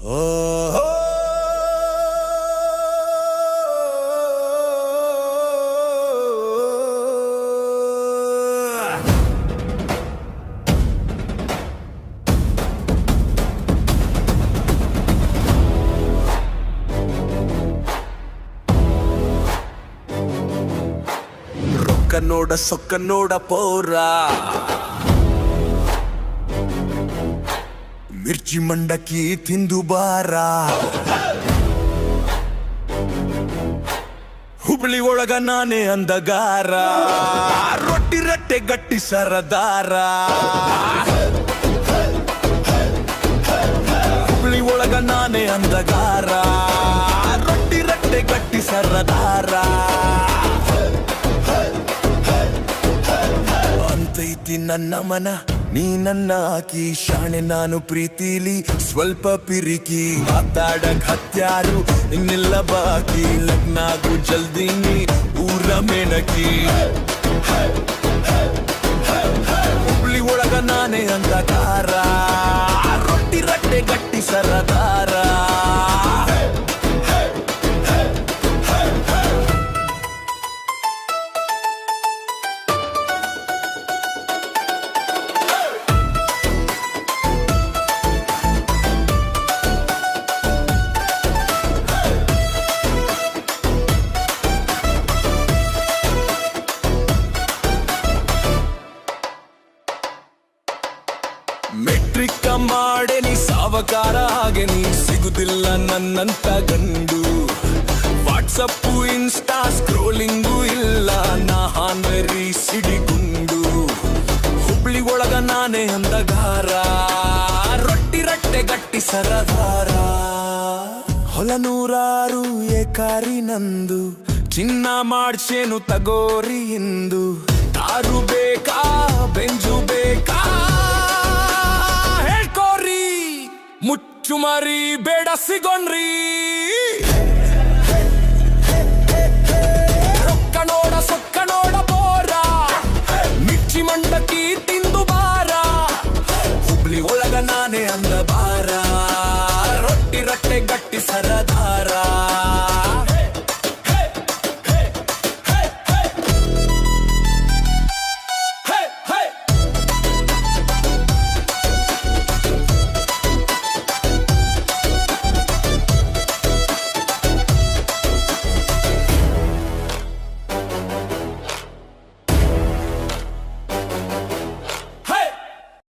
ಓ ರೊಕ್ಕ ನೋಡ ಸೊಕ್ಕ ನೋಡ ಪೌರ ಮಿರ್ಚಿ ಮಂಡಕ್ಕಿ ತಿಂದು ಬಾರ ಹುಬ್ಳಿ ಒಳಗ ನಾನೇ ಅಂದಗಾರ ರೊಟ್ಟಿ ರಟ್ಟೆ ಗಟ್ಟಿ ಸರದಾರ ಹುಬ್ಳಿ ಒಳಗ ನಾನೇ ಅಂದಗಾರ ರೊಟ್ಟಿ ರಟ್ಟೆ ಗಟ್ಟಿ ಸರದಾರ ಅಂತೈತಿ ನನ್ನ ಮನ ನೀ ನನ್ನ ಆಕಿ ಶಾಣೆ ನಾನು ಪ್ರೀತಿಲಿ ಸ್ವಲ್ಪ ಪಿರಿಕಿ ಮಾತಾಡಕ್ ಹತ್ಯಾರು ಇನ್ನಿಲ್ಲ ಬಾಕಿ ಲಗ್ನಾಗು ಜಲ್ದಿ ನೀ ಊರ ಮೆಣಕಿ ಹುಬ್ಳಿ ಒಳಗ ನಾನೇ ಅಂದಗಾರ ರೊಟ್ಟಿ ರಟ್ಟೆ ಗಟ್ಟಿ ಸರದಾರ ಮೆಟ್ರಿಕ ಮಾಡೆ ನೀ ಸಾವಕಾರ ಹಾಗೆ ನೀ ಸಿಗುದಿಲ್ಲ ನನ್ನಂತ ಗಂಡು ವಾಟ್ಸಪ್ಪು ಇನ್ಸ್ಟಾ ಸ್ಕ್ರೋಲಿಂಗು ಇಲ್ಲ ನಾ ಹಾನ್ವೆರಿ ಸಿಡಿಗುಂಡು ಹುಬ್ಳಿ ಒಳಗ ನಾನೇ ಅಂದಗಾರ ರೊಟ್ಟಿ ರಟ್ಟೆ ಗಟ್ಟಿ ಸರದಾರ ಹೊಲ ನೂರಾರು ಏಕಾರಿ ನಂದು ಚಿನ್ನ ಮಾಡ್ಸೇನು ತಗೋರಿ ಇಂದು ಕಾರು ಬೇಕಾ ಬೆಂಜು ಬೇಕಾ ಹೇಳ್ಕೋರಿ ಮುಚ್ಚು ಮರಿ ಬೇಡ ಸಿಗೋಣ್ರಿ